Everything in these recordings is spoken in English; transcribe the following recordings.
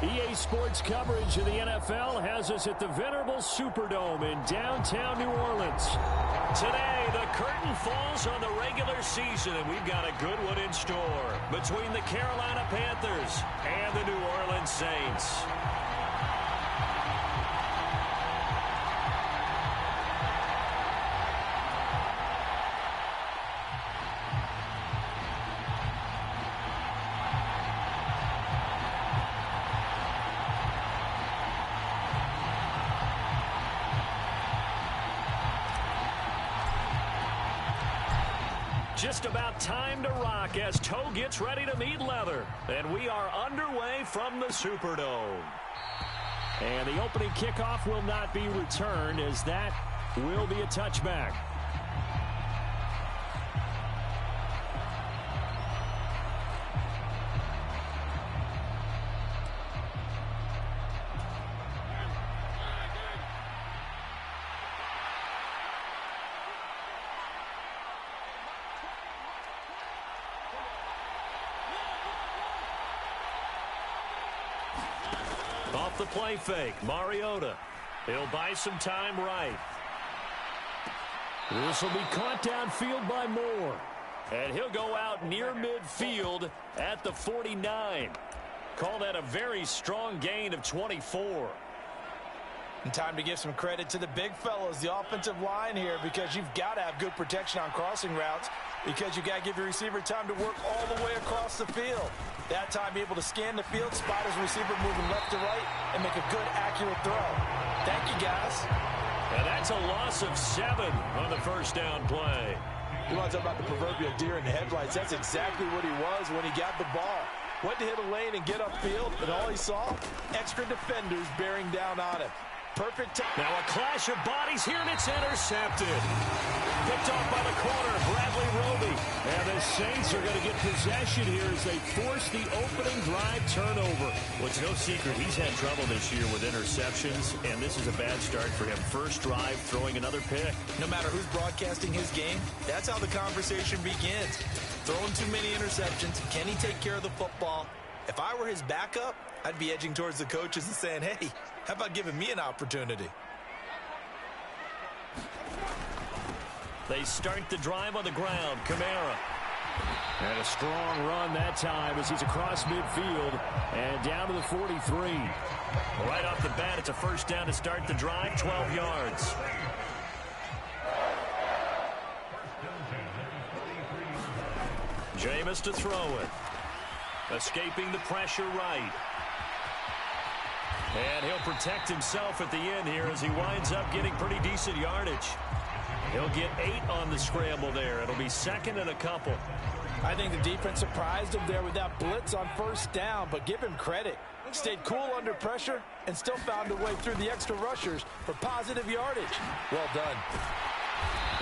EA Sports coverage of the NFL has us at the venerable Superdome in downtown New Orleans. Today, the curtain falls on the regular season, and we've got a good one in store between the Carolina Panthers and the New Orleans Saints. Just about time to rock as toe gets ready to meet leather. And we are underway from the Superdome. And the opening kickoff will not be returned, as that will be a touchback. Off the play fake, Mariota. He'll buy some time right. This will be caught downfield by Moore. And he'll go out near midfield at the 49. Call that a very strong gain of 24. And time to give some credit to the big fellas, the offensive line here, because you've got to have good protection on crossing routes, because you've got to give your receiver time to work all the way across the field. That time, be able to scan the field, spot his receiver moving left to right, and make a good, accurate throw. Thank you, guys. And that's a loss of 7 on the first down play. You want to talk about the proverbial deer in the headlights? That's exactly what he was when he got the ball. Went to hit a lane and get upfield, and all he saw, extra defenders bearing down on him. Perfect time. Now a clash of bodies here, and it's intercepted. Picked off by the corner, Bradley Roby. And the Saints are going to get possession here as they force the opening drive turnover. Well, it's no secret he's had trouble this year with interceptions, and this is a bad start for him. First drive, throwing another pick. No matter who's broadcasting his game, that's how the conversation begins. Throwing too many interceptions. Can he take care of the football? If I were his backup, I'd be edging towards the coaches and saying, hey, how about giving me an opportunity? They start the drive on the ground. Kamara. And a strong run that time as he's across midfield and down to the 43. Right off the bat, it's a first down to start the drive, 12 yards. Jameis to throw it. Escaping the pressure right. And he'll protect himself at the end here as he winds up getting pretty decent yardage. He'll get 8 on the scramble there. It'll be second and a couple. I think the defense surprised him there with that blitz on first down, but give him credit. Stayed cool under pressure and still found a way through the extra rushers for positive yardage. Well done.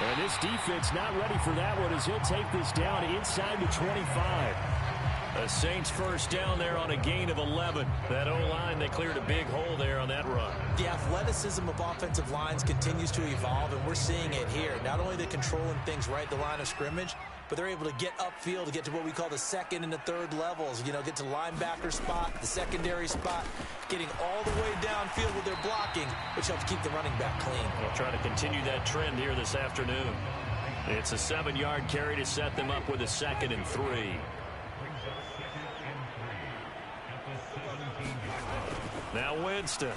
And this defense not ready for that one as he'll take this down inside the 25. The Saints first down there on a gain of 11. That O-line, they cleared a big hole there on that run. The athleticism of offensive lines continues to evolve, and we're seeing it here. Not only they're controlling things right at the line of scrimmage, but they're able to get upfield to get to what we call the second and the third levels. You know, get to linebacker spot, the secondary spot, getting all the way downfield with their blocking, which helps keep the running back clean. We'll try to continue that trend here this afternoon. It's a 7-yard carry to set them up with a second and 3. Now Winston.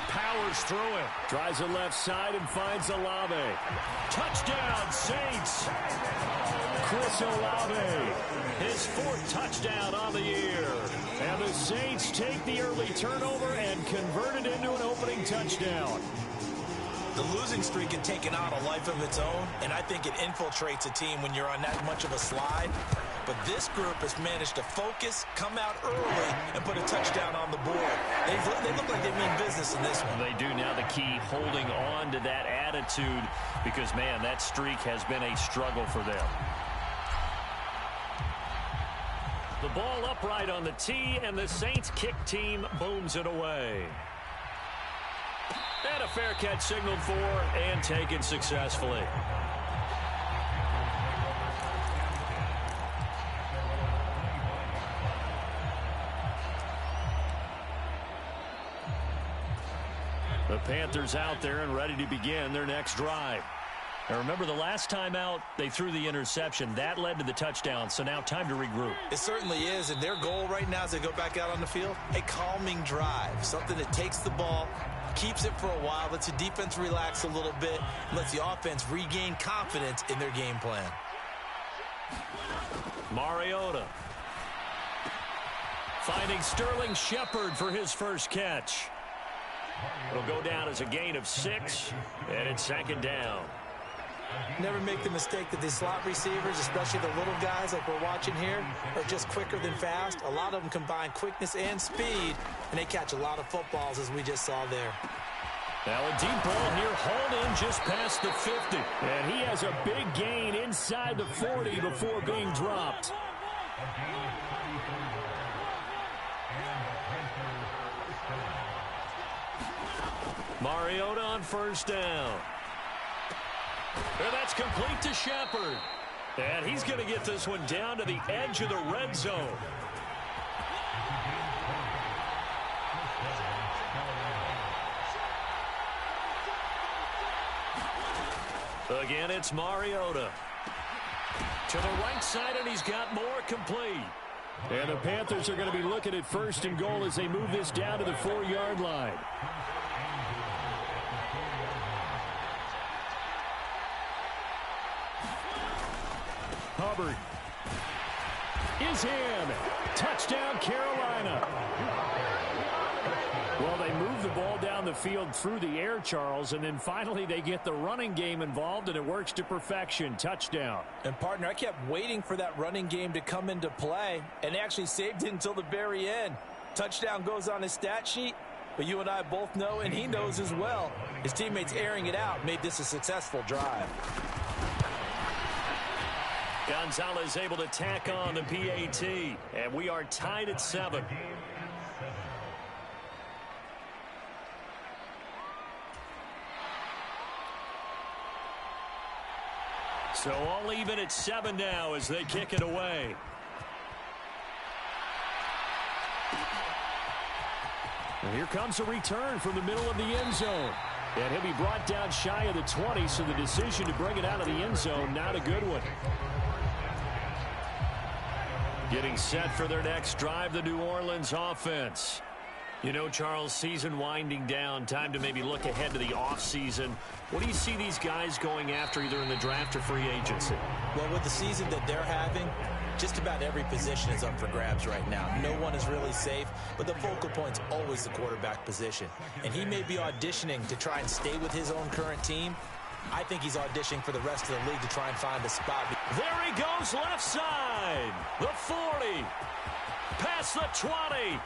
Powers through it. Tries the left side and finds Olave. Touchdown, Saints. Chris Olave. His 4th touchdown on the year. And the Saints take the early turnover and convert it into an opening touchdown. The losing streak had taken on a life of its own, and I think it infiltrates a team when you're on that much of a slide. But this group has managed to focus, come out early, and put a touchdown on the board. They look like they mean business in this one. They do. Now the key, holding on to that attitude, because, man, that streak has been a struggle for them. The ball upright on the tee, and the Saints kick team booms it away. And a fair catch signaled for and taken successfully. The Panthers out there and ready to begin their next drive. Now remember, the last time out, they threw the interception. That led to the touchdown, so now time to regroup. It certainly is, and their goal right now as they go back out on the field, a calming drive, something that takes the ball, keeps it for a while, lets the defense relax a little bit, lets the offense regain confidence in their game plan. Mariota finding Sterling Shepard for his first catch. It'll go down as a gain of 6, and it's second down. Never make the mistake that these slot receivers, especially the little guys like we're watching here, are just quicker than fast. A lot of them combine quickness and speed, and they catch a lot of footballs, as we just saw there. Now a deep ball here, hauled in just past the 50. And he has a big gain inside the 40 before being dropped. Mariota on first down. And that's complete to Shepard. And he's going to get this one down to the edge of the red zone. Again, it's Mariota. To the right side, and he's got more complete. And the Panthers are going to be looking at first and goal as they move this down to the 4-yard line. Hubbard is in. Touchdown, Carolina. Well, they move the ball down the field through the air, Charles, and then finally they get the running game involved, and it works to perfection. Touchdown. And, partner, I kept waiting for that running game to come into play, and they actually saved it until the very end. Touchdown goes on his stat sheet, but you and I both know, and he knows as well, his teammates airing it out made this a successful drive. Gonzalez able to tack on the PAT, and we are tied at 7. So all even at 7 now as they kick it away. And here comes a return from the middle of the end zone. And he'll be brought down shy of the 20, so the decision to bring it out of the end zone, not a good one. Getting set for their next drive, the New Orleans offense. You know, Charles, season winding down, time to maybe look ahead to the offseason. What do you see these guys going after either in the draft or free agency? Well, with the season that they're having, just about every position is up for grabs right now. No one is really safe, but the focal point's always the quarterback position. And he may be auditioning to try and stay with his own current team. I think he's auditioning for the rest of the league to try and find a spot. There he goes left side. The 40. Past the 20.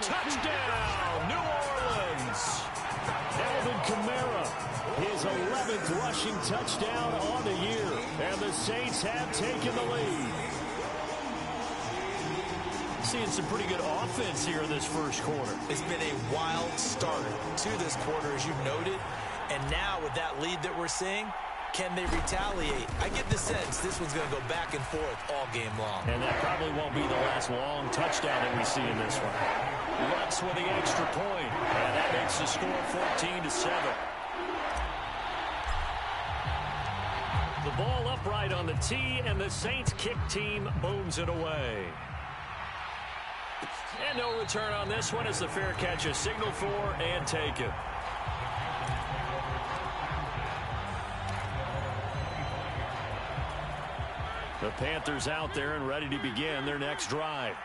Touchdown, New Orleans. Alvin Kamara, his 11th rushing touchdown on the year. And the Saints have taken the lead. Seeing some pretty good offense here in this first quarter. It's been a wild start to this quarter, as you noted. And now with that lead that we're seeing, can they retaliate? I get the sense this one's going to go back and forth all game long. And that probably won't be the last long touchdown that we see in this one. Lutz with the extra point, and that makes the score 14-7. The ball upright on the tee, and the Saints kick team booms it away. And no return on this one as the fair catch is signaled for and taken. The Panthers out there and ready to begin their next drive.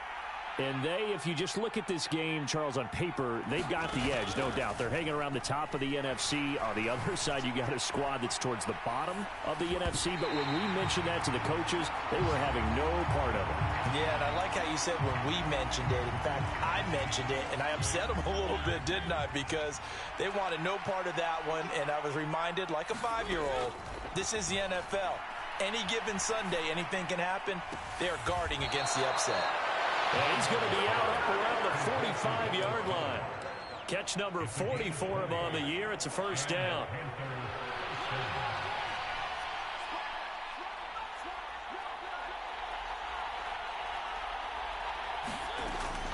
And they, if you just look at this game, Charles, on paper, they've got the edge, no doubt. They're hanging around the top of the NFC. On the other side, you got a squad that's towards the bottom of the NFC. But when we mentioned that to the coaches, they were having no part of it. Yeah, and I like how you said when we mentioned it. In fact, I mentioned it, and I upset them a little bit, didn't I? Because they wanted no part of that one, and I was reminded, like a 5-year-old, this is the NFL. Any given Sunday, anything can happen. They are guarding against the upset. And he's going to be out up around the 45-yard line. Catch number 40 for him on the year. It's a first down.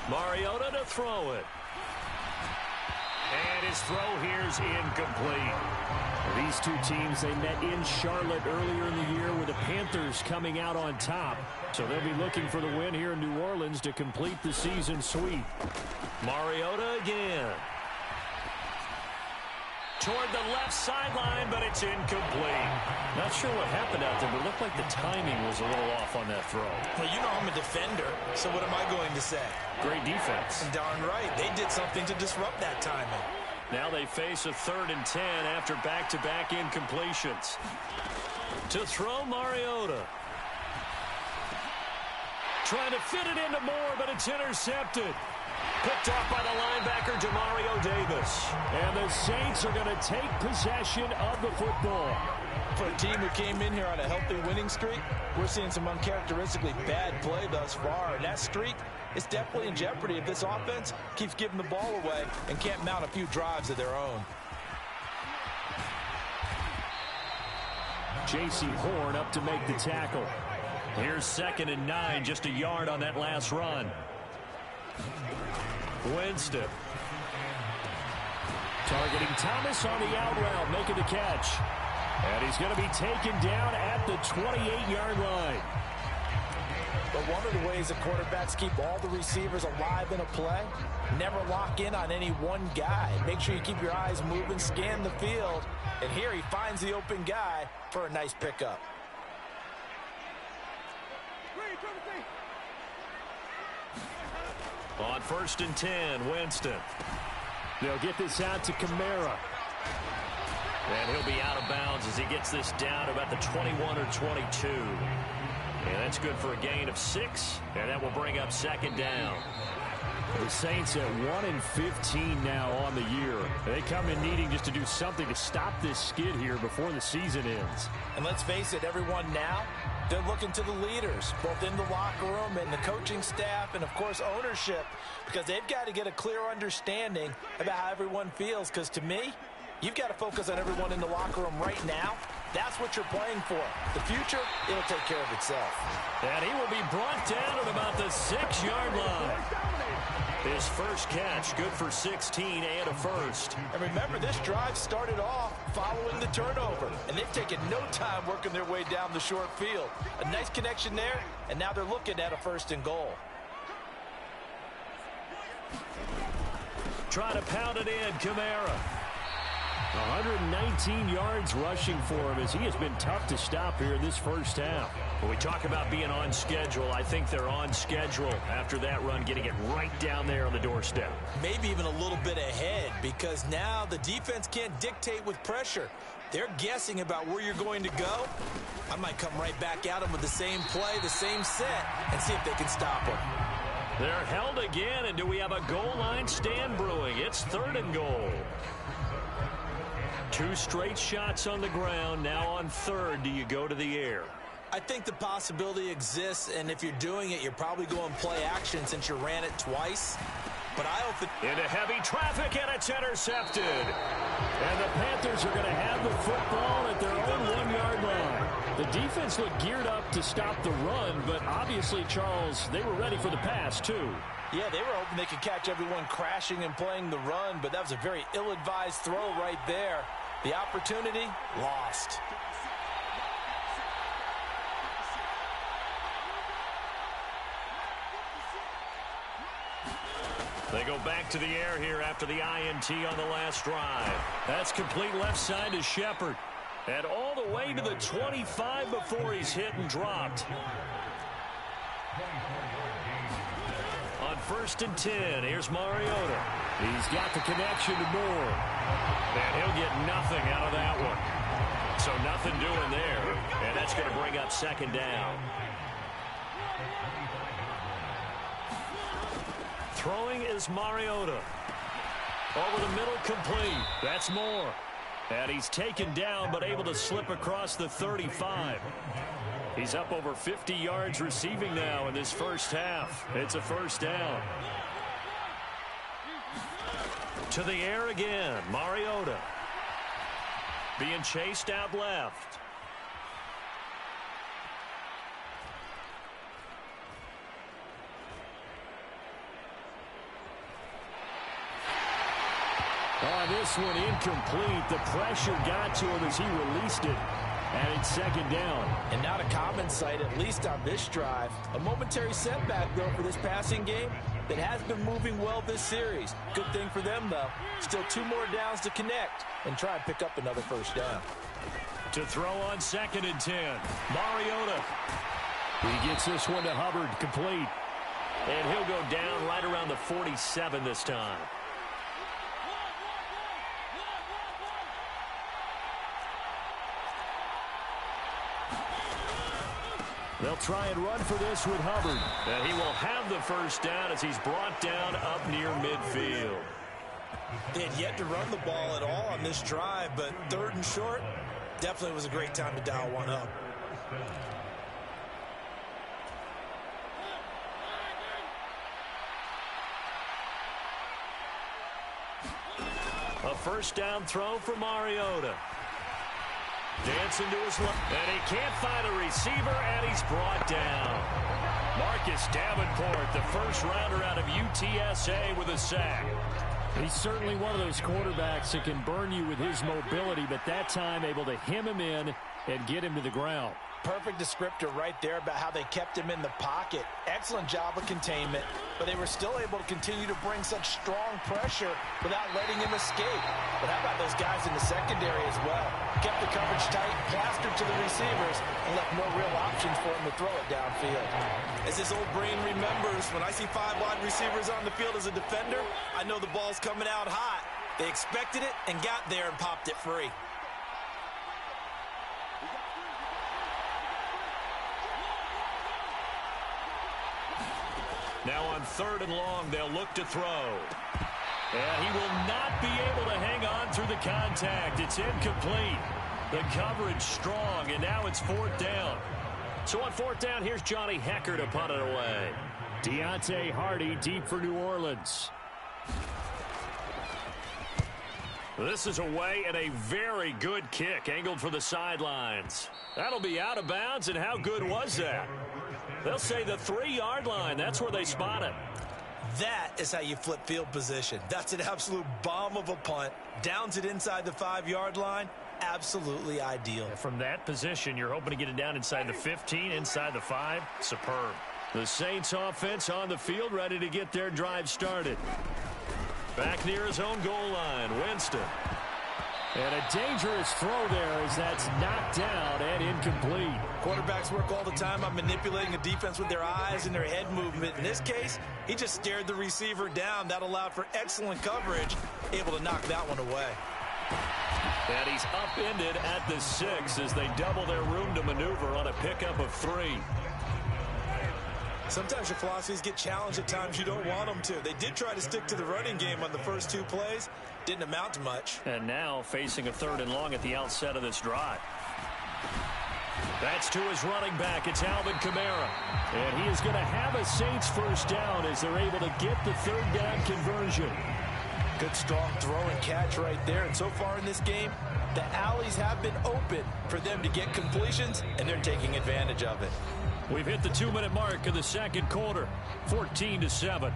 Mariota to throw it. And his throw here is incomplete. These two teams, they met in Charlotte earlier in the year with the Panthers coming out on top. So they'll be looking for the win here in New Orleans to complete the season sweep. Mariota again. Toward the left sideline, but it's incomplete. Not sure what happened out there, but it looked like the timing was a little off on that throw. Well, you know I'm a defender, so what am I going to say? Great defense. Darn right. They did something to disrupt that timing. Now they face a 3rd and 10 after back-to-back incompletions. To throw, Mariota. Trying to fit it into Moore, but it's intercepted. Picked off by the linebacker, Demario Davis. And the Saints are going to take possession of the football. For a team who came in here on a healthy winning streak, we're seeing some uncharacteristically bad play thus far. And that streak is definitely in jeopardy if this offense keeps giving the ball away and can't mount a few drives of their own. J.C. Horn up to make the tackle. Here's 2nd and 9, just a yard on that last run. Winston. Targeting Thomas on the out route, making the catch. And he's going to be taken down at the 28-yard line. But one of the ways that quarterbacks keep all the receivers alive in a play, never lock in on any one guy. Make sure you keep your eyes moving, scan the field. And here he finds the open guy for a nice pickup. On 1st and 10, Winston. They'll get this out to Kamara. And he'll be out of bounds as he gets this down to about the 21 or 22. And that's good for a gain of 6. And that will bring up 2nd down. The Saints at 1-15 now on the year. They come in needing just to do something to stop this skid here before the season ends. And let's face it, everyone now, they're looking to the leaders, both in the locker room and the coaching staff and, of course, ownership, because they've got to get a clear understanding about how everyone feels. Because to me, you've got to focus on everyone in the locker room right now. That's what you're playing for. The future, it'll take care of itself. And he will be brought down at about the 6-yard line. His first catch, good for 16 and a first. And remember, this drive started off following the turnover, and they've taken no time working their way down the short field. A nice connection there, and now they're looking at a 1st and goal. Trying to pound it in, Kamara. 119 yards rushing for him as he has been tough to stop here in this first half. When we talk about being on schedule, I think they're on schedule after that run, getting it right down there on the doorstep. Maybe even a little bit ahead, because now the defense can't dictate with pressure. They're guessing about where you're going to go. I might come right back at them with the same play, the same set, and see if they can stop them. They're held again, and do we have a goal line stand brewing? It's 3rd and goal. 2 straight shots on the ground. Now on 3rd, do you go to the air? I think the possibility exists, and if you're doing it, you're probably going play action since you ran it twice. But I hope that... Into heavy traffic, and it's intercepted. And the Panthers are going to have the football at their own 1-yard line. The defense looked geared up to stop the run, but obviously, Charles, they were ready for the pass, too. Yeah, they were hoping they could catch everyone crashing and playing the run, but that was a very ill-advised throw right there. The opportunity, lost. They go back to the air here after the INT on the last drive. That's complete left side to Shepard. And all the way to the 25 before he's hit and dropped. On 1st and 10, here's Mariota. He's got the connection to Moore. And he'll get nothing out of that one. So nothing doing there. And that's going to bring up 2nd down. Throwing is Mariota. Over the middle, complete. That's Moore. And he's taken down, but able to slip across the 35. He's up over 50 yards receiving now in this first half. It's a 1st down. To the air again, Mariota. Being chased out left. On this one, incomplete. The pressure got to him as he released it. And it's second down. And not a common sight, at least on this drive. A momentary setback, though, for this passing game that has been moving well this series. Good thing for them, though. Still 2 more downs to connect and try and pick up another first down. To throw on 2nd and 10. Mariota. He gets this one to Hubbard, complete. And he'll go down right around the 47 this time. They'll try and run for this with Hubbard. And he will have the first down as he's brought down up near midfield. They had yet to run the ball at all on this drive, but 3rd and short definitely was a great time to dial one up. A first down throw for Mariota. Dancing to his left, and he can't find a receiver, and he's brought down. Marcus Davenport, the first rounder out of UTSA, with a sack. He's certainly one of those quarterbacks that can burn you with his mobility, but that time able to hem him in and get him to the ground. Perfect descriptor right there about how they kept him in the pocket. Excellent job of containment, but they were still able to continue to bring such strong pressure without letting him escape. But how about those guys in the secondary as well? Kept the coverage tight, plastered to the receivers, and left no real options for him to throw it downfield. As his old brain remembers, when I see 5 wide receivers on the field as a defender, I know the ball's coming out hot. They expected it and got there and popped it free. Now on 3rd and long, they'll look to throw. And he will not be able to hang on through the contact. It's incomplete. The coverage strong, and now it's 4th down. So on 4th down, here's Johnny Hekker to punt it away. Deontay Hardy deep for New Orleans. This is away, and a very good kick angled for the sidelines. That'll be out of bounds, and how good was that? They'll say the 3-yard line. That's where they spot it. That is how you flip field position. That's an absolute bomb of a punt. Downs it inside the 5-yard line. Absolutely ideal. From that position, you're hoping to get it down inside the 15, inside the 5. Superb. The Saints offense on the field, ready to get their drive started. Back near his own goal line, Winston. And a dangerous throw there as that's knocked down and incomplete. Quarterbacks work all the time on manipulating a defense with their eyes and their head movement. In this case, he just stared the receiver down. That allowed for excellent coverage, able to knock that one away. And he's upended at the 6 as they double their room to maneuver on a pickup of 3. Sometimes your philosophies get challenged at times you don't want them to. They did try to stick to the running game on the first 2 plays. Didn't amount to much. And now facing a 3rd and long at the outset of this drive. That's to his running back. It's Alvin Kamara. And he is going to have a Saints first down as they're able to get the 3rd down conversion. Good strong throw and catch right there. And so far in this game, the alleys have been open for them to get completions, and they're taking advantage of it. We've hit the 2-minute mark of the 2nd quarter, 14-7.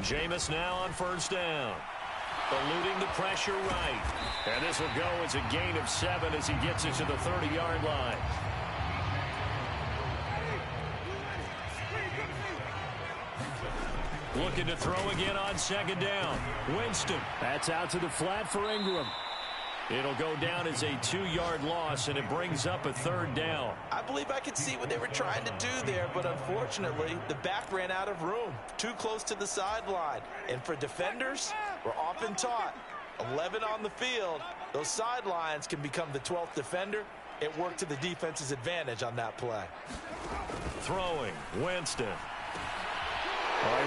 Jameis now on 1st down. Eluding the pressure right. And this will go as a gain of 7 as he gets it to the 30-yard line. Looking to throw again on 2nd down. Winston. That's out to the flat for Ingram. It'll go down as a 2-yard loss, and it brings up a 3rd down. I believe I could see what they were trying to do there, but unfortunately, the back ran out of room. Too close to the sideline. And for defenders, we're often taught, 11 on the field, those sidelines can become the 12th defender. It worked to the defense's advantage on that play. Throwing, Winston.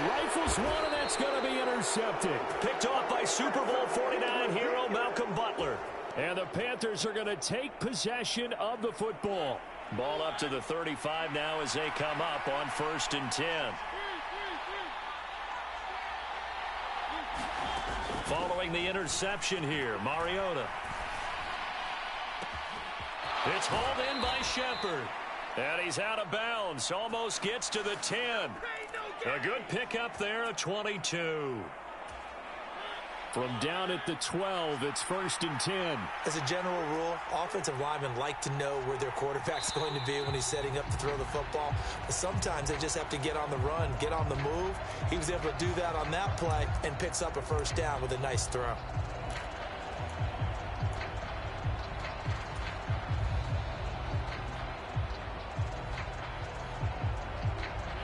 Rifles one, and that's going to be intercepted. Picked off by Super Bowl 49 hero Malcolm Butler. And the Panthers are going to take possession of the football. Ball up to the 35 now as they come up on 1st and 10. Following the interception here, Mariota. It's hauled in by Shepard. And he's out of bounds. Almost gets to the 10. A good pickup there, a 22. From down at the 12, it's 1st and 10. As a general rule, offensive linemen like to know where their quarterback's going to be when he's setting up to throw the football. But sometimes they just have to get on the run, get on the move. He was able to do that on that play and picks up a 1st down with a nice throw.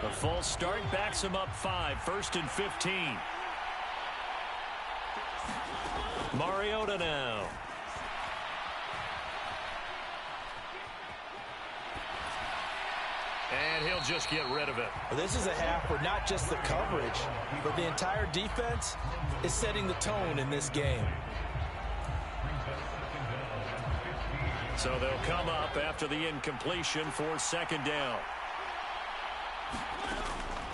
A false start backs him up 5, 1st and 15. Mariota now. And he'll just get rid of it. Well, this is a half where not just the coverage, but the entire defense is setting the tone in this game. So they'll come up after the incompletion for 2nd down.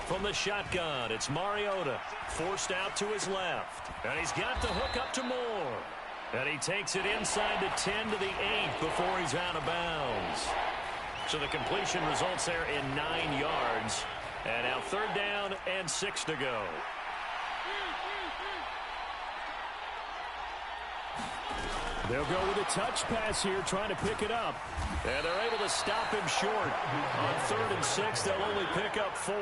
From the shotgun, it's Mariota. Forced out to his left. And he's got the hook up to Moore. And he takes it inside the 10 to the 8 before he's out of bounds. So the completion results there in 9 yards. And now 3rd down and 6 to go. They'll go with a touch pass here, trying to pick it up. And they're able to stop him short. On 3rd and 6, they'll only pick up 4.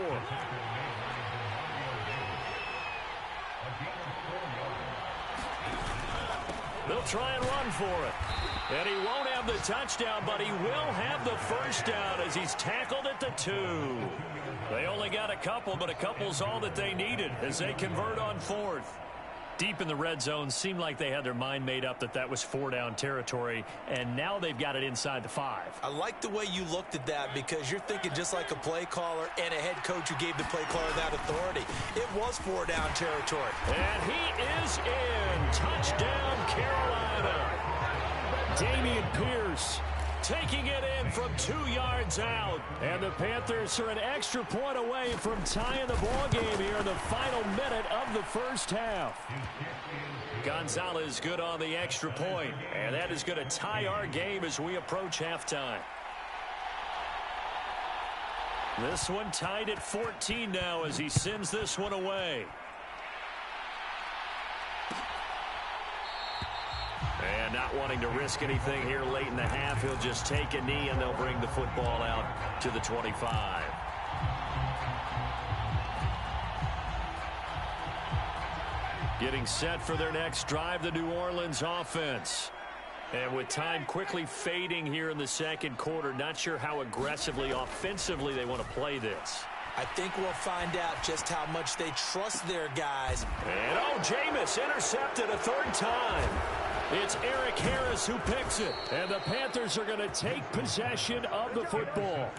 They'll try and run for it. And he won't have the touchdown, but he will have the 1st down as he's tackled at the 2. They only got a couple, but a couple's all that they needed as they convert on 4th. Deep in the red zone, seemed like they had their mind made up that was 4-down territory, and now they've got it inside the 5. I like the way you looked at that because you're thinking just like a play caller and a head coach who gave the play caller that authority. It was 4-down territory. And he is in. Touchdown, Carolina. Dameon Pierce taking it in from 2 yards out. And the Panthers are an extra point away from tying the ball game here in the final minute of the 1st half. Gonzalez good on the extra point, and that is going to tie our game as we approach halftime. This one tied at 14 now as he sends this one away. And not wanting to risk anything here late in the half, he'll just take a knee and they'll bring the football out to the 25. Getting set for their next drive, the New Orleans offense. And with time quickly fading here in the 2nd quarter, not sure how aggressively, offensively they want to play this. I think we'll find out just how much they trust their guys. And Jameis intercepted a 3rd time. It's Eric Harris who picks it. And the Panthers are going to take possession of the football.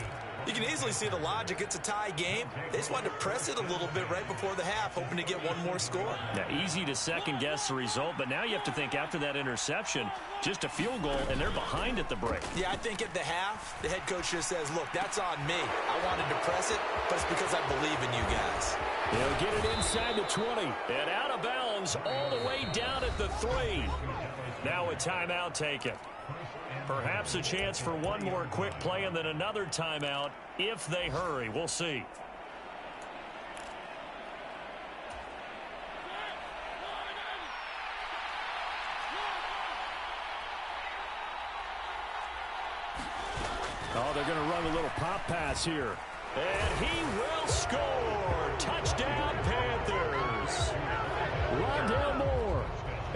You can easily see the logic. It's a tie game. They just wanted to press it a little bit right before the half, hoping to get one more score. Now, easy to second-guess the result, but now you have to think after that interception, just a field goal, and they're behind at the break. Yeah, I think at the half, the head coach just says, look, that's on me. I wanted to press it, but it's because I believe in you guys. They'll get it inside the 20. And out of bounds all the way down at the 3. Now a timeout taken. Perhaps a chance for one more quick play and then another timeout if they hurry. We'll see. Oh, they're going to run a little pop pass here. And he will score. Touchdown, Panthers. Rondale Moore.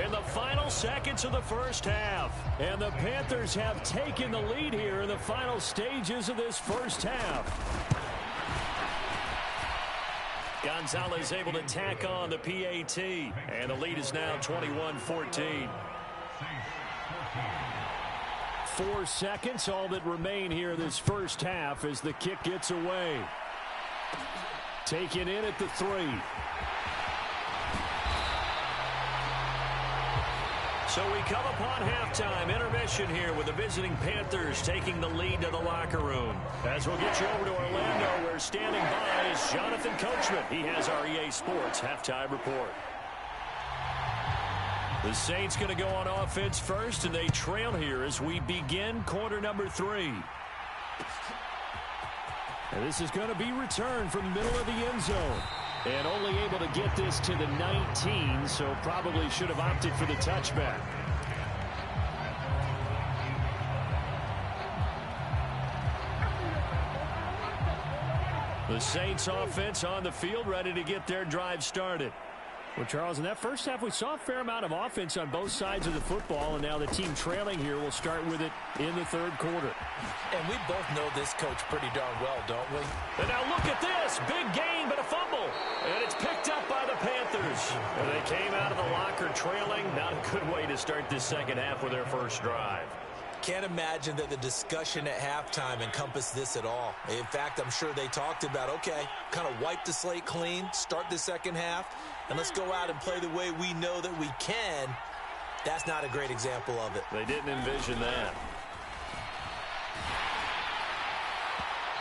In the final seconds of the 1st half. And the Panthers have taken the lead here in the final stages of this 1st half. Gonzalez able to tack on the PAT. And the lead is now 21-14. 4 seconds, all that remain here this 1st half as the kick gets away. Taken in at the 3. So we come upon halftime intermission here with the visiting Panthers taking the lead to the locker room. As we'll get you over to Orlando, where standing by is Jonathan Coachman. He has our EA Sports halftime report. The Saints going to go on offense first, and they trail here as we begin quarter number 3. And this is going to be returned from the middle of the end zone. And only able to get this to the 19, so probably should have opted for the touchback. The Saints offense on the field, ready to get their drive started. Well, Charles, in that first half, we saw a fair amount of offense on both sides of the football, and now the team trailing here will start with it in the third quarter. And we both know this coach pretty darn well, don't we? And now look at this. Big gain, but a fumble. And it's picked up by the Panthers. And they came out of the locker trailing. Not a good way to start this second half with their first drive. Can't imagine that the discussion at halftime encompassed this at all. In fact, I'm sure they talked about, okay, kind of wipe the slate clean, start the second half, and let's go out and play the way we know that we can. That's not a great example of it. They didn't envision that.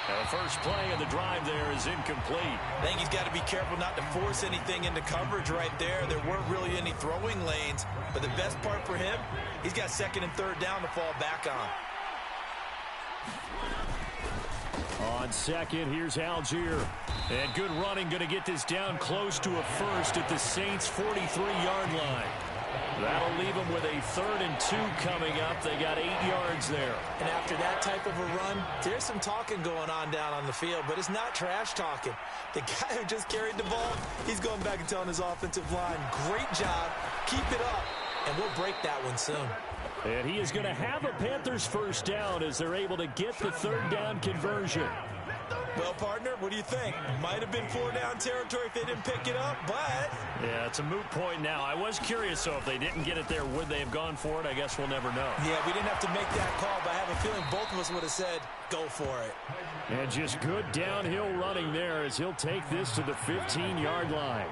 Now the first play of the drive there is incomplete. I think he's got to be careful not to force anything into coverage right there. There weren't really any throwing lanes, but the best part for him, he's got second and third down to fall back on. On second, here's Algier. And good running, going to get this down close to a first at the Saints' 43-yard line. That'll leave them with a 3rd and 2 coming up. They got 8 yards there. And after that type of a run, there's some talking going on down on the field, but it's not trash talking. The guy who just carried the ball, he's going back and telling his offensive line, great job, keep it up, and we'll break that one soon. And he is going to have a Panthers first down as they're able to get the 3rd down conversion. Well, partner, what do you think? Might have been 4-down territory if they didn't pick it up, but... Yeah, it's a moot point now. I was curious, so if they didn't get it there, would they have gone for it? I guess we'll never know. Yeah, we didn't have to make that call, but I have a feeling both of us would have said, go for it. And just good downhill running there as he'll take this to the 15-yard line.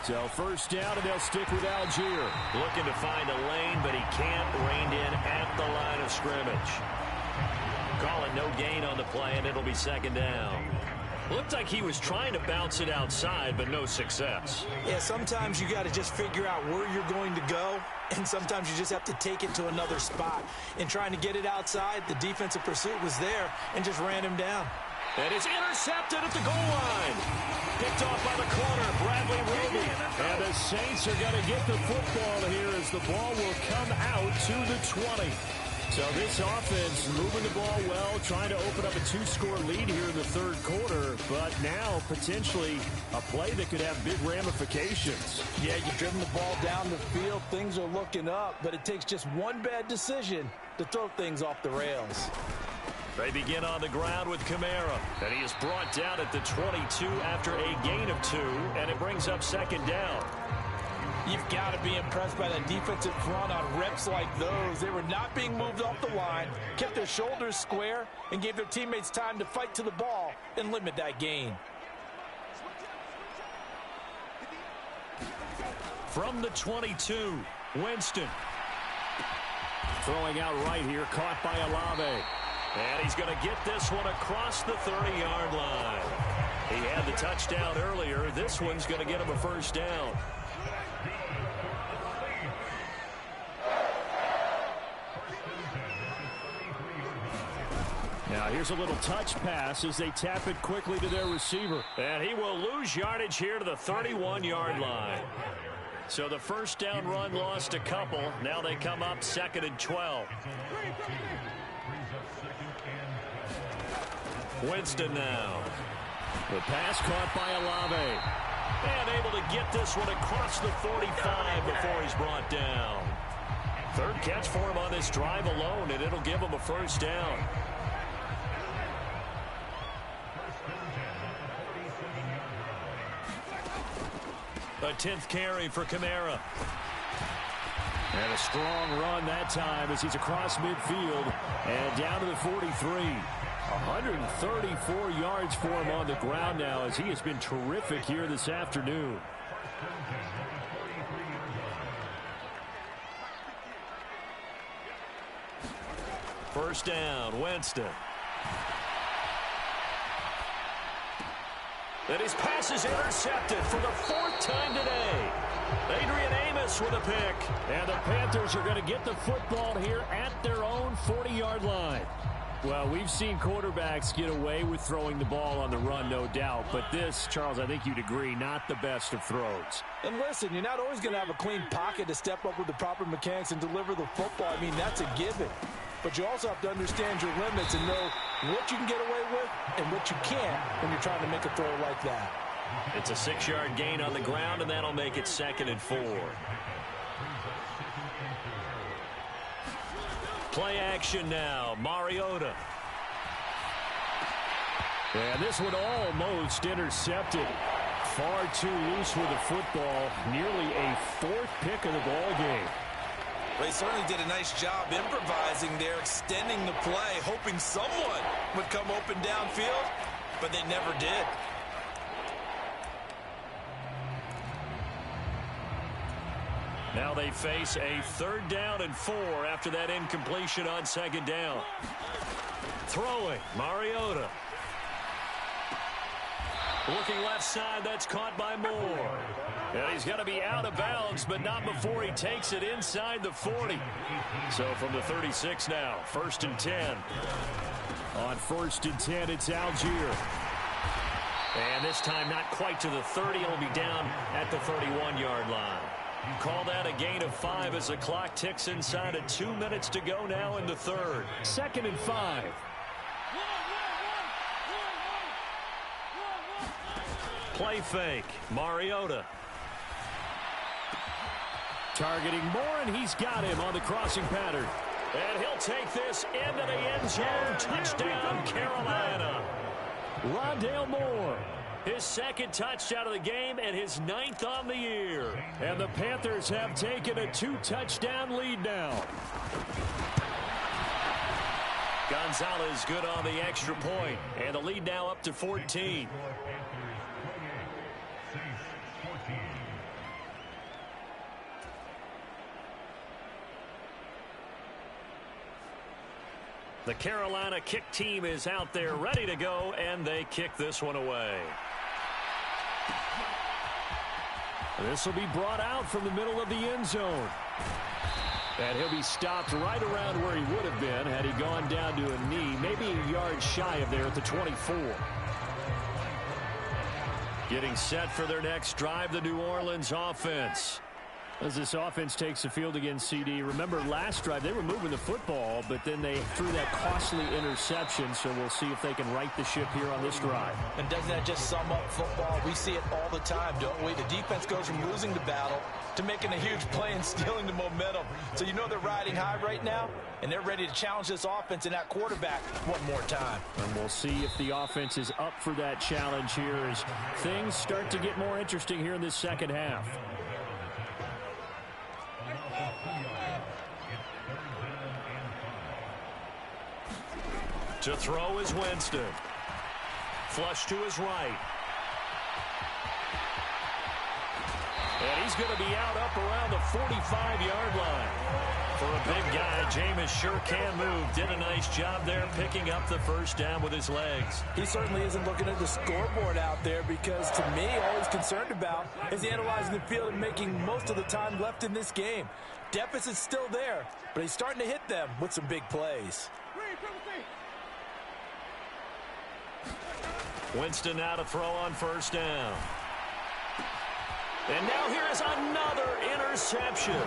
So first down, and they'll stick with Algier. Looking to find a lane, but he can't. Reined in at the line of scrimmage. Calling no gain on the play, and it'll be second down. Looked like he was trying to bounce it outside, but no success. Yeah, sometimes you got to just figure out where you're going to go, and sometimes you just have to take it to another spot. In trying to get it outside, the defensive pursuit was there and just ran him down. And it's intercepted at the goal line. Picked off by the corner, Bradley Roby. And the Saints are going to get the football here as the ball will come out to the 20. So this offense moving the ball well, trying to open up a 2-score lead here in the third quarter, but now potentially a play that could have big ramifications. Yeah, you've driven the ball down the field. Things are looking up, but it takes just one bad decision to throw things off the rails. They begin on the ground with Kamara, and he is brought down at the 22 after a gain of 2, and it brings up second down. You've got to be impressed by that defensive front on reps like those. They were not being moved off the line, kept their shoulders square, and gave their teammates time to fight to the ball and limit that gain. From the 22, Winston. Throwing out right here, caught by Olave. And he's going to get this one across the 30-yard line. He had the touchdown earlier. This one's going to get him a first down. Now here's a little touch pass as they tap it quickly to their receiver. And he will lose yardage here to the 31-yard line. So the first down run lost a couple. Now they come up 2nd and 12. Winston now. The pass caught by Olave. And able to get this one across the 45 before he's brought down. Third catch for him on this drive alone, and it'll give him a first down. A 10th carry for Kamara. And a strong run that time as he's across midfield and down to the 43. 134 yards for him on the ground now as he has been terrific here this afternoon. First down, Winston. And his pass is intercepted for the 4th time today. Adrian Amos with a pick. And the Panthers are going to get the football here at their own 40-yard line. Well, we've seen quarterbacks get away with throwing the ball on the run, no doubt. But this, Charles, I think you'd agree, not the best of throws. And listen, you're not always going to have a clean pocket to step up with the proper mechanics and deliver the football. I mean, that's a given. But you also have to understand your limits and know what you can get away with and what you can't when you're trying to make a throw like that. It's a 6-yard gain on the ground, and that'll make it 2nd and 4. Play action now. Mariota. And this one almost intercepted. Far too loose with the football. Nearly a 4th pick of the ball game. They certainly did a nice job improvising there, extending the play, hoping someone would come open downfield, but they never did. Now they face a 3rd down and 4 after that incompletion on 2nd down. Throwing, Mariota. Looking left side, that's caught by Moore. And he's going to be out of bounds, but not before he takes it inside the 40. So from the 36 now, 1st and 10. On 1st and 10, it's Algier. And this time not quite to the 30. It'll be down at the 31-yard line. Call that a gain of 5 as the clock ticks inside of 2 minutes to go now in the 3rd. 2nd and 5. Play fake. Mariota. Targeting Moore, and he's got him on the crossing pattern. And he'll take this into the end zone. Touchdown, Carolina. Rondale Moore. His 2nd touchdown of the game and his 9th on the year. And the Panthers have taken a 2-touchdown lead now. Gonzalez good on the extra point. And the lead now up to 14. The Carolina kick team is out there ready to go, and they kick this one away. This will be brought out from the middle of the end zone. And he'll be stopped right around where he would have been had he gone down to a knee, maybe a yard shy of there at the 24. Getting set for their next drive, the New Orleans offense. As this offense takes the field against CD, remember last drive they were moving the football, but then they threw that costly interception, so we'll see if they can right the ship here on this drive. And doesn't that just sum up football? We see it all the time, don't we? The defense goes from losing the battle to making a huge play and stealing the momentum. So you know they're riding high right now, and they're ready to challenge this offense and that quarterback one more time. And we'll see if the offense is up for that challenge here as things start to get more interesting here in this 2nd half. To throw is Winston. Flush to his right. And he's going to be out up around the 45-yard line. For a big guy, Jameis sure can move. Did a nice job there picking up the 1st down with his legs. He certainly isn't looking at the scoreboard out there because, to me, all he's concerned about is analyzing the field and making most of the time left in this game. Deficit's still there, but he's starting to hit them with some big plays. Winston now to throw on 1st down. And now here is another interception.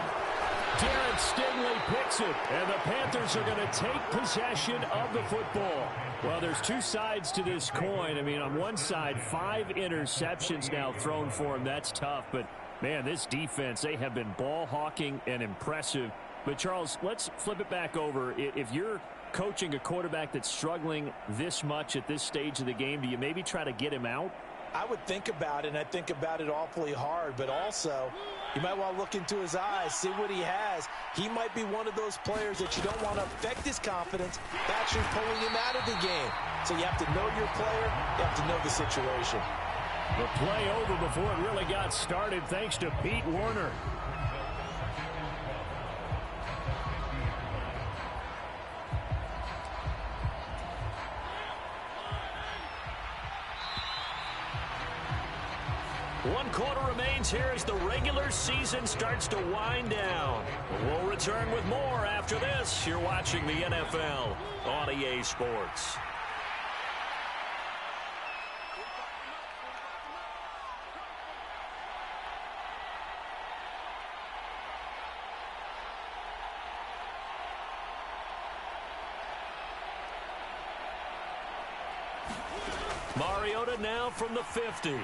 Derek Stingley picks it, and the Panthers are going to take possession of the football. Well, there's two sides to this coin. I mean, on one side, 5 interceptions now thrown for him. That's tough, but, man, this defense, they have been ball hawking and impressive. But, Charles, let's flip it back over. If you're coaching a quarterback that's struggling this much at this stage of the game, do you maybe try to get him out? I would think about it, and I think about it awfully hard, but also you might want to look into his eyes, see what he has. He might be one of those players that you don't want to affect his confidence, actually pulling him out of the game. So you have to know your player, you have to know the situation. The play over before it really got started thanks to Pete Werner. 1 quarter remains here as the regular season starts to wind down. We'll return with more after this. You're watching the NFL on EA Sports. Mariota now from the 50.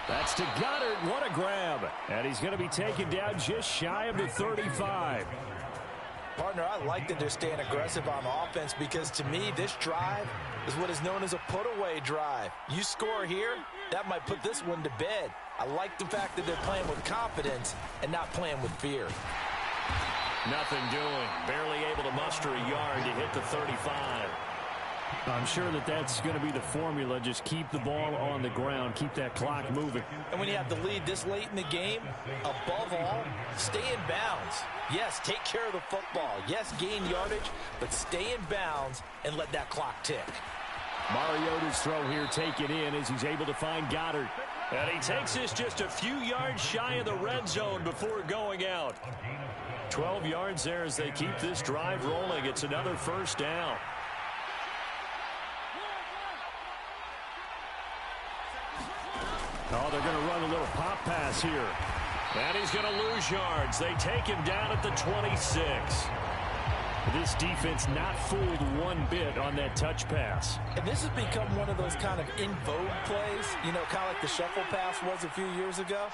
That's to Goddard. What a grab. And he's going to be taken down just shy of the 35. Partner, I like that they're staying aggressive on offense because to me, this drive is what is known as a put-away drive. You score here, that might put this one to bed. I like the fact that they're playing with confidence and not playing with fear. Nothing doing. Barely able to muster a yard to hit the 35. I'm sure that that's going to be the formula. Just keep the ball on the ground. Keep that clock moving. And when you have the lead this late in the game, above all, stay in bounds. Yes, take care of the football. Yes, gain yardage, but stay in bounds and let that clock tick. Mariota's throw here taken in as he's able to find Goddard. And he takes this just a few yards shy of the red zone before going out. 12 yards there as they keep this drive rolling. It's another first down. Oh, they're going to run a little pop pass here. And he's going to lose yards. They take him down at the 26. This defense not fooled one bit on that touch pass. And this has become one of those kind of in vogue plays, you know, kind of like the shuffle pass was a few years ago.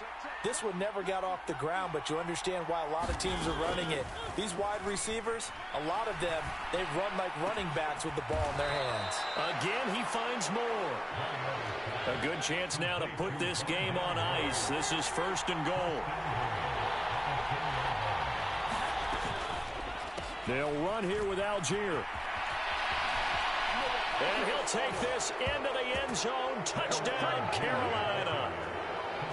This one never got off the ground, but you understand why a lot of teams are running it. These wide receivers, a lot of them, they run like running backs with the ball in their hands. Again, he finds more. A good chance now to put this game on ice. This is 1st and goal. They'll run here with Algier. And he'll take this into the end zone. Touchdown, Carolina.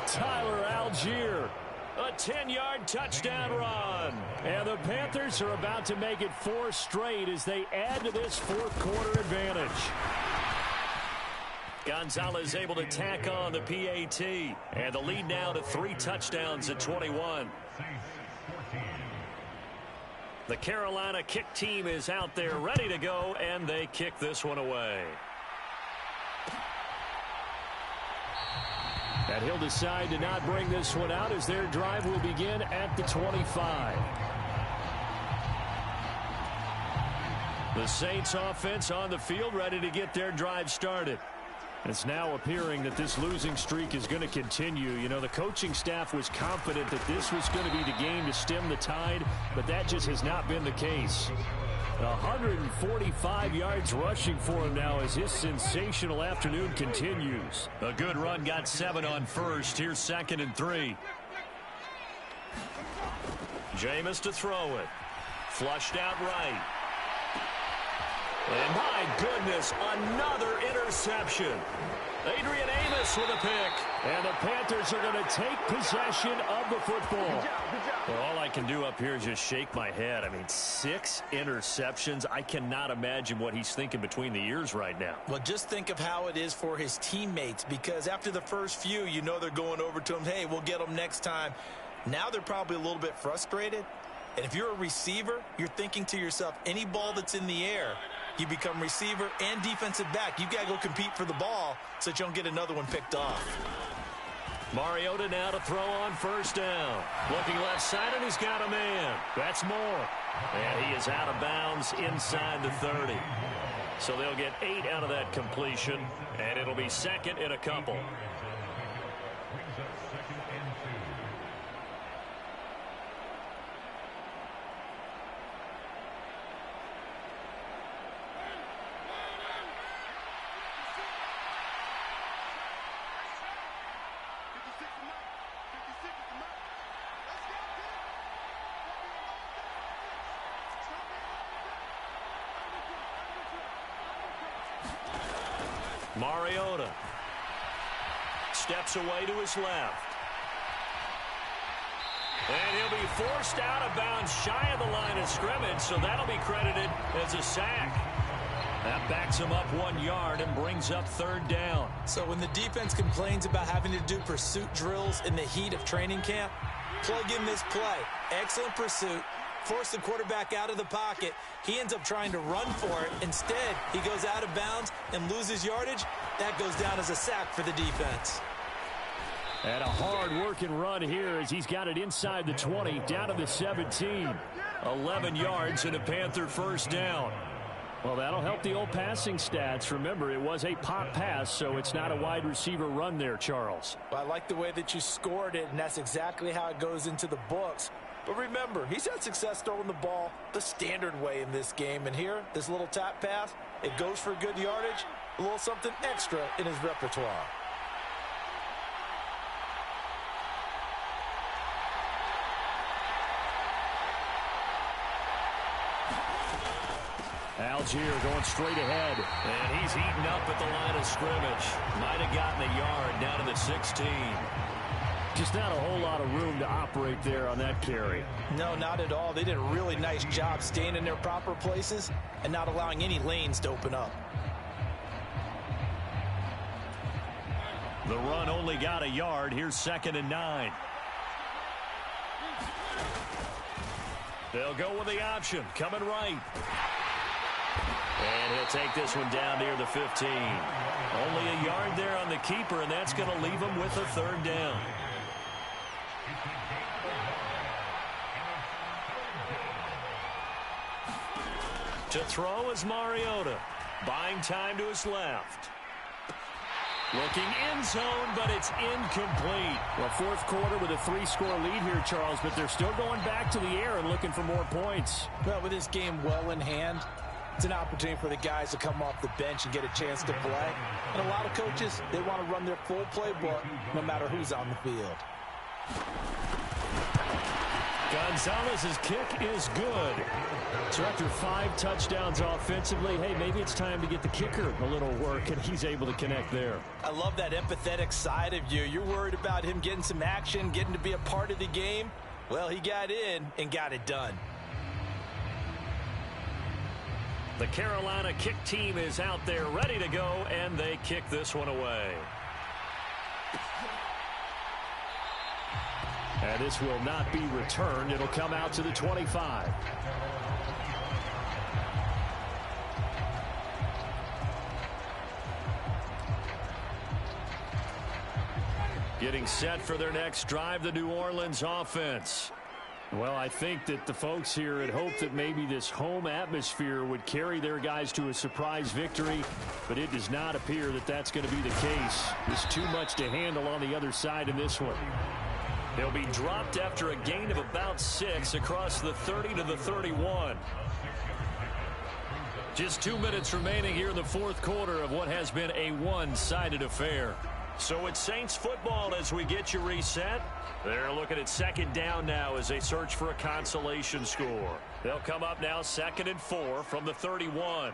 Tyler Algier. A 10-yard touchdown run. And the Panthers are about to make it 4 straight as they add to this 4th quarter advantage. Gonzalez able to tack on the PAT. And the lead now to 3 touchdowns at 21. The Carolina kick team is out there ready to go, and they kick this one away. And he'll decide to not bring this one out as their drive will begin at the 25. The Saints offense on the field ready to get their drive started. It's now appearing that this losing streak is going to continue. You know, the coaching staff was confident that this was going to be the game to stem the tide, but that just has not been the case. 145 yards rushing for him now as his sensational afternoon continues. A good run, got 7 on first. Here's 2nd and 3. Jameis to throw it. Flushed out right. And my goodness, another interception. Adrian Amos with a pick. And the Panthers are going to take possession of the football. Well, all I can do up here is just shake my head. I mean, 6 interceptions. I cannot imagine what he's thinking between the ears right now. Well, just think of how it is for his teammates, because after the first few, you know they're going over to him, hey, we'll get them next time. Now they're probably a little bit frustrated. And if you're a receiver, you're thinking to yourself, any ball that's in the air, you become receiver and defensive back. You've got to go compete for the ball so that you don't get another one picked off. Mariota now to throw on 1st down. Looking left side, and he's got a man. That's Moore. And he is out of bounds inside the 30. So they'll get 8 out of that completion, and it'll be 2nd and a couple. Mariota steps away to his left. And he'll be forced out of bounds shy of the line of scrimmage, so that'll be credited as a sack. That backs him up 1 yard and brings up 3rd down. So when the defense complains about having to do pursuit drills in the heat of training camp, plug in this play. Excellent pursuit. Force the quarterback out of the pocket. He ends up trying to run for it. Instead, he goes out of bounds and loses yardage. That goes down as a sack for the defense. And a hard-working run here as he's got it inside the 20, down to the 17. 11 yards and a Panther 1st down. Well, that'll help the old passing stats. Remember, it was a pop pass, so it's not a wide receiver run there, Charles. Well, I like the way that you scored it, and that's exactly how it goes into the books. But remember, he's had success throwing the ball the standard way in this game. And here, this little tap pass, it goes for good yardage, a little something extra in his repertoire. Algier going straight ahead. And he's eaten up at the line of scrimmage. Might have gotten a yard down to the 16. Just not a whole lot of room to operate there on that carry. No, not at all. They did a really nice job staying in their proper places and not allowing any lanes to open up. The run only got a yard. Here's 2nd and 9. They'll go with the option. Coming right. And he'll take this one down near the 15. Only a yard there on the keeper, and that's going to leave him with a 3rd down. To throw is Mariota. Buying time to his left. Looking end zone, but it's incomplete. Well, 4th quarter with a 3-score lead here, Charles, but they're still going back to the air and looking for more points. Well, with this game well in hand, it's an opportunity for the guys to come off the bench and get a chance to play. And a lot of coaches, they want to run their full playbook no matter who's on the field. Gonzalez's kick is good. So after 5 touchdowns offensively, hey, maybe it's time to get the kicker a little work, and he's able to connect there. I love that empathetic side of you. You're worried about him getting some action, getting to be a part of the game. Well, he got in and got it done. The Carolina kick team is out there ready to go, and they kick this one away. And this will not be returned. It'll come out to the 25. Getting set for their next drive, the New Orleans offense. Well, I think that the folks here had hoped that maybe this home atmosphere would carry their guys to a surprise victory, but it does not appear that that's going to be the case. There's too much to handle on the other side in this one. They'll be dropped after a gain of about 6 across the 30 to the 31. Just 2 minutes remaining here in the 4th quarter of what has been a one-sided affair. So it's Saints football as we get you reset. They're looking at 2nd down now as they search for a consolation score. They'll come up now 2nd and 4 from the 31.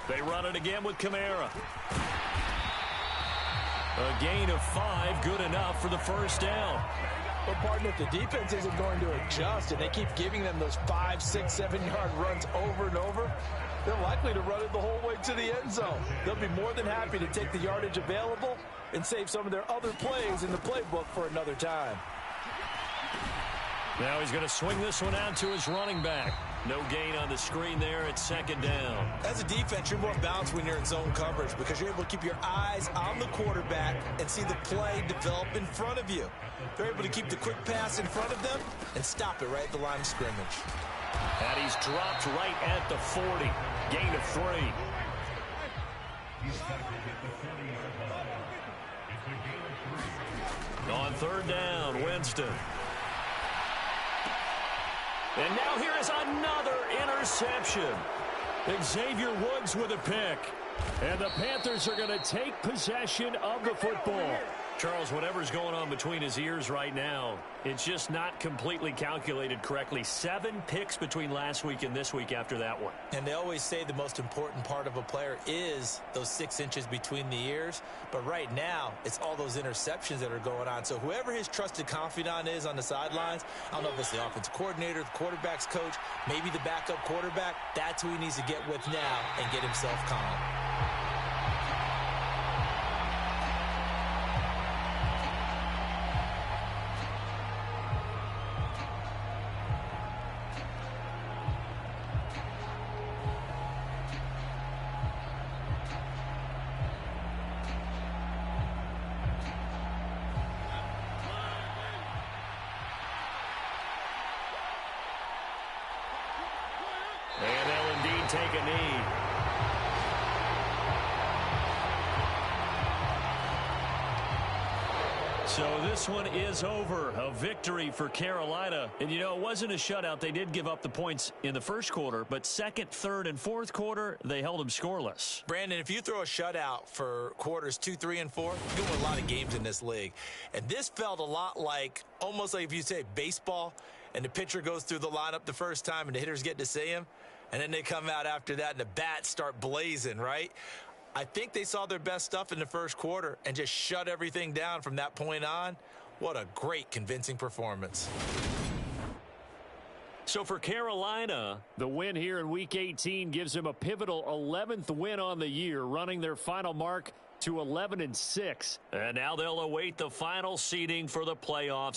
They run it again with Kamara. A gain of 5, good enough for the 1st down. Well, partner, if the defense isn't going to adjust and they keep giving them those 5, 6, 7-yard runs over and over, they're likely to run it the whole way to the end zone. They'll be more than happy to take the yardage available and save some of their other plays in the playbook for another time. Now he's going to swing this one out to his running back. No gain on the screen there at 2nd down. As a defense, you're more balanced when you're in zone coverage because you're able to keep your eyes on the quarterback and see the play develop in front of you. They're able to keep the quick pass in front of them and stop it right at the line of scrimmage. And he's dropped right at the 40. Gain of 3. On 3rd down, Winston. And now here is another interception. Xavier Woods with a pick. And the Panthers are going to take possession of the football. Charles, whatever's going on between his ears right now, it's just not completely calculated correctly. 7 picks between last week and this week after that one. And they always say the most important part of a player is those 6 inches between the ears. But right now, it's all those interceptions that are going on. So whoever his trusted confidant is on the sidelines, I don't know if it's the offensive coordinator, the quarterback's coach, maybe the backup quarterback, that's who he needs to get with now and get himself calm. And they'll indeed take a knee. So this one is over. A victory for Carolina. And, you know, it wasn't a shutout. They did give up the points in the first quarter, but second, third, and fourth quarter, they held them scoreless. Brandon, if you throw a shutout for quarters 2, 3, and 4, you're going to win a lot of games in this league. And this felt a lot like, almost like if you say baseball, and the pitcher goes through the lineup the first time and the hitters get to see him, and then they come out after that and the bats start blazing, right? I think they saw their best stuff in the first quarter and just shut everything down from that point on. What a great, convincing performance. So for Carolina, the win here in Week 18 gives them a pivotal 11th win on the year, running their final mark to 11-6. And now they'll await the final seeding for the playoffs.